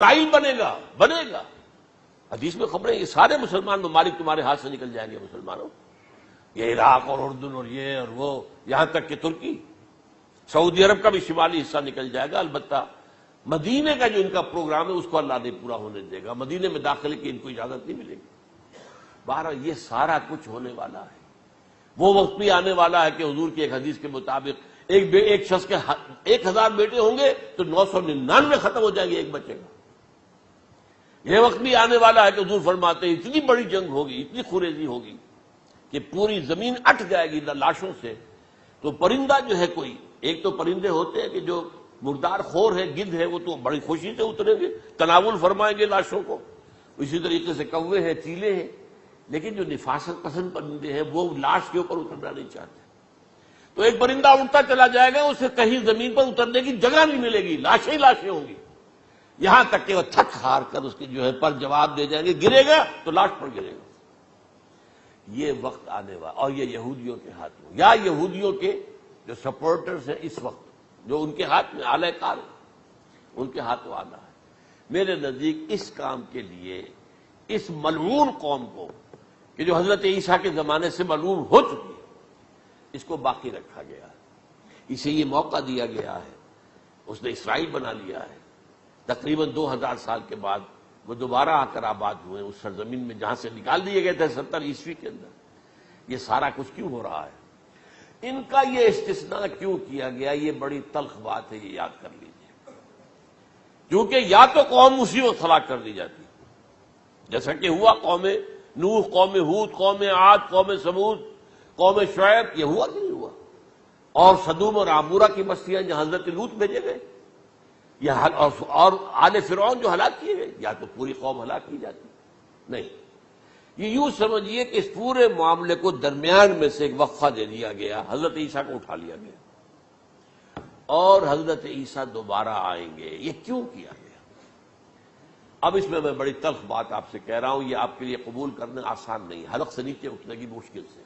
اسرائیل بنے گا حدیث میں خبریں یہ سارے مسلمان ممالک تمہارے ہاتھ سے نکل جائیں گے مسلمانوں، یہ عراق اور اردن اور یہ اور وہ، یہاں تک کہ ترکی، سعودی عرب کا بھی شمالی حصہ نکل جائے گا۔ البتہ مدینے کا جو ان کا پروگرام ہے اس کو اللہ نہیں پورا ہونے دے گا، مدینے میں داخلے کی ان کو اجازت نہیں ملے گی۔ بہرحال یہ سارا کچھ ہونے والا ہے۔ وہ وقت بھی آنے والا ہے کہ حضور کی ایک حدیث کے مطابق ایک شخص کے 1000 بیٹے ہوں گے تو 999 ختم ہو جائیں گے، ایک بچے گا۔ یہ وقت بھی آنے والا ہے کہ حضور فرماتے ہیں اتنی بڑی جنگ ہوگی، اتنی خونریزی ہوگی کہ پوری زمین اٹھ جائے گی لاشوں سے۔ تو پرندہ جو ہے کوئی، ایک تو پرندے ہوتے ہیں کہ جو مردار خور ہے، گدھ ہے، وہ تو بڑی خوشی سے اتریں گے، تناول فرمائیں گے لاشوں کو۔ اسی طریقے سے کوے ہیں، چیلے ہیں، لیکن جو نفاست پسند پرندے ہیں وہ لاش کے اوپر اترنا نہیں چاہتے۔ تو ایک پرندہ اڑتا چلا جائے گا، اسے کہیں زمین پر اترنے کی جگہ نہیں ملے گی، لاشیں ہی لاشیں ہوں گی، یہاں تک کہ وہ تھک ہار کر اس کے جو ہے پر جواب دے جائیں گے، گرے گا تو لاش پر گرے گا۔ یہ وقت آنے والا، اور یہ یہودیوں کے ہاتھ میں، یا یہودیوں کے جو سپورٹرز ہیں اس وقت، جو ان کے ہاتھ میں آلہ کار ان کے ہاتھوں آنا ہے۔ میرے نزدیک اس کام کے لیے اس ملعون قوم کو کہ جو حضرت عیسیٰ کے زمانے سے ملعون ہو چکی ہے، اس کو باقی رکھا گیا ہے، اسے یہ موقع دیا گیا ہے۔ اس نے اسرائیل بنا لیا ہے، تقریباً 2000 سال کے بعد وہ دوبارہ آ کر آباد ہوئے اس سرزمین میں جہاں سے نکال دیے گئے تھے 70 عیسوی کے اندر۔ یہ سارا کچھ کیوں ہو رہا ہے؟ ان کا یہ استثناء کیوں کیا گیا؟ یہ بڑی تلخ بات ہے، یہ یاد کر لیجیے، کیونکہ یا تو قوم اسی وقت ہلاک کر دی جاتی جیسا کہ ہوا قوم نوح، قوم ہود، قوم عاد، قوم ثمود، قوم شعیب، یہ ہوا کہ نہیں ہوا؟ اور سدوم اور عمورہ کی بستیاں جہاں حضرت لوط بھیجے گئے، اور آل فرعون جو ہلاک کیے گئے، یا تو پوری قوم ہلاک کی جاتی؟ نہیں، یہ یوں سمجھیے کہ اس پورے معاملے کو درمیان میں سے ایک وقفہ دے دیا گیا، حضرت عیسیٰ کو اٹھا لیا گیا، اور حضرت عیسیٰ دوبارہ آئیں گے۔ یہ کیوں کیا گیا؟ اب اس میں بڑی تلخ بات آپ سے کہہ رہا ہوں، یہ آپ کے لیے قبول کرنا آسان نہیں، حلق سے نیچے اٹھنے کی مشکل سے۔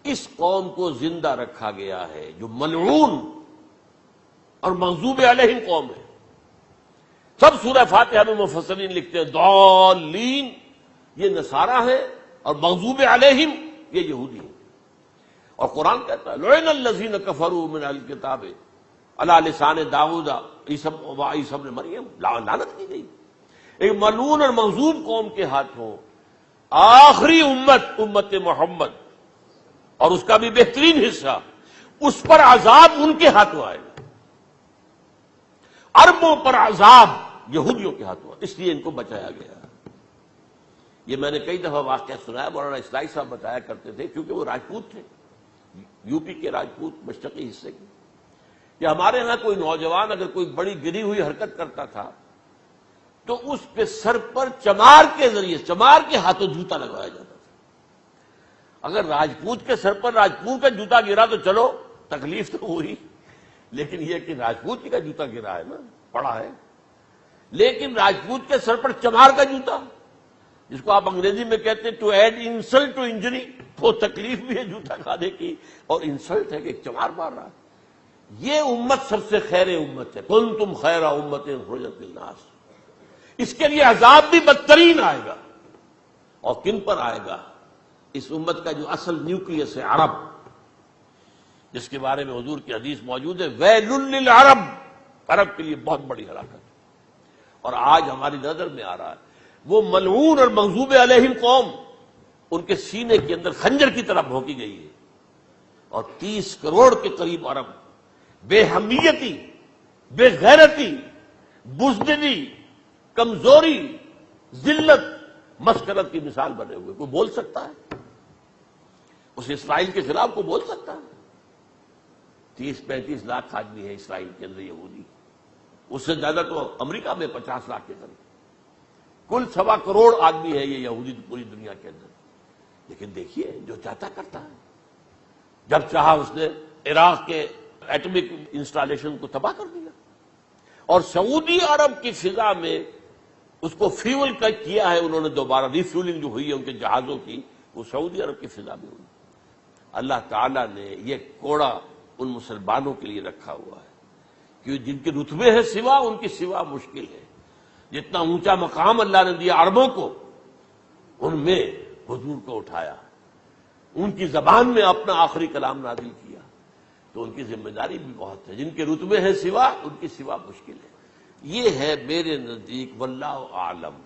اس قوم کو زندہ رکھا گیا ہے جو ملعون اور مغضوب علیہم قوم ہے۔ سب سورہ فاتحہ میں مفسرین لکھتے ہیں ضالین، یہ نصارہ ہیں، اور مغضوب علیہم یہ یہودی ہیں۔ اور قرآن کہتا ہے لعن الذین کفروا من اہل الکتاب علی لسان داؤد عیسی ابن مریم، لعنت کی گئی ایک ملعون اور مغضوب قوم کے ہاتھوں آخری امت محمد، اور اس کا بھی بہترین حصہ، اس پر عذاب ان کے ہاتھوں آئے گا، اربوں پر عذاب یہودیوں کے ہاتھوں، اس لیے ان کو بچایا گیا۔ یہ میں نے کئی دفعہ واقعہ سنایا، مولانا اصلاحی صاحب بتایا کرتے تھے، کیونکہ وہ راجپوت تھے، یو پی کے راجپوت مشرقی حصے کے، کہ ہمارے ہاں کوئی نوجوان اگر کوئی بڑی گری ہوئی حرکت کرتا تھا تو اس کے سر پر چمار کے ذریعے، چمار کے ہاتھوں جوتا لگوایا جاتا تھا۔ اگر راجپوت کے سر پر راجپوت کا جوتا گرا تو چلو تکلیف تو ہوئی، لیکن یہ کہ راجپوت کا جوتا گرا ہے نا، پڑا ہے، لیکن راجپوت کے سر پر چمار کا جوتا، جس کو آپ انگریزی میں کہتے ہیں to add insult to injury, وہ تکلیف بھی ہے جوتا کھانے کی، اور انسلٹ ہے کہ ایک چمار مار رہا ہے۔ یہ امت سب سے خیر امت ہے، کنتم خیر امت اخرجت للناس۔ اس کے لیے عذاب بھی بدترین آئے گا، اور کن پر آئے گا؟ اس امت کا جو اصل نیوکلیس ہے عرب، جس کے بارے میں حضور کی حدیث موجود ہے ویل للعرب، عرب کے لیے بہت بڑی ہلاکت۔ اور آج ہماری نظر میں آ رہا ہے وہ ملعون اور مغضوب علیہم قوم، ان کے سینے کے اندر خنجر کی طرح بھونکی گئی ہے، اور 30 کروڑ کے قریب عرب بے حمیتی، بے غیرتی، بزدلی، کمزوری، ذلت، مسکرت کی مثال بنے ہوئے۔ کوئی بول سکتا ہے اس اسرائیل کے خلاف؟ کوئی بول سکتا ہے؟ 30-35 لاکھ آدمی ہے اسرائیل کے اندر یہودی، اس سے زیادہ تو امریکہ میں 50 لاکھ کے قریب، کل 1.25 کروڑ آدمی ہے یہ یہودی پوری دنیا کے اندر۔ لیکن دیکھیے جو چاہتا کرتا ہے، جب چاہا اس نے عراق کے ایٹمک انسٹالیشن کو تباہ کر دیا، اور سعودی عرب کی فضا میں اس کو فیول کیا ہے انہوں نے، دوبارہ ری فیولنگ جو ہوئی ہے ان کے جہازوں کی، وہ سعودی عرب کی فضا میں ہوئی۔ اللہ تعالیٰ نے یہ کوڑا ان مسلمانوں کے لیے رکھا ہوا ہے کہ جن کے رتبے ہیں سوا، ان کی سوا مشکل ہے، جتنا اونچا مقام اللہ نے دیا عربوں کو، ان میں حضور کو اٹھایا، ان کی زبان میں اپنا آخری کلام نازل کیا، تو ان کی ذمہ داری بھی بہت ہے۔ جن کے رتبے ہیں سوا، ان کی سوا مشکل ہے۔ یہ ہے میرے نزدیک واللہ اعلم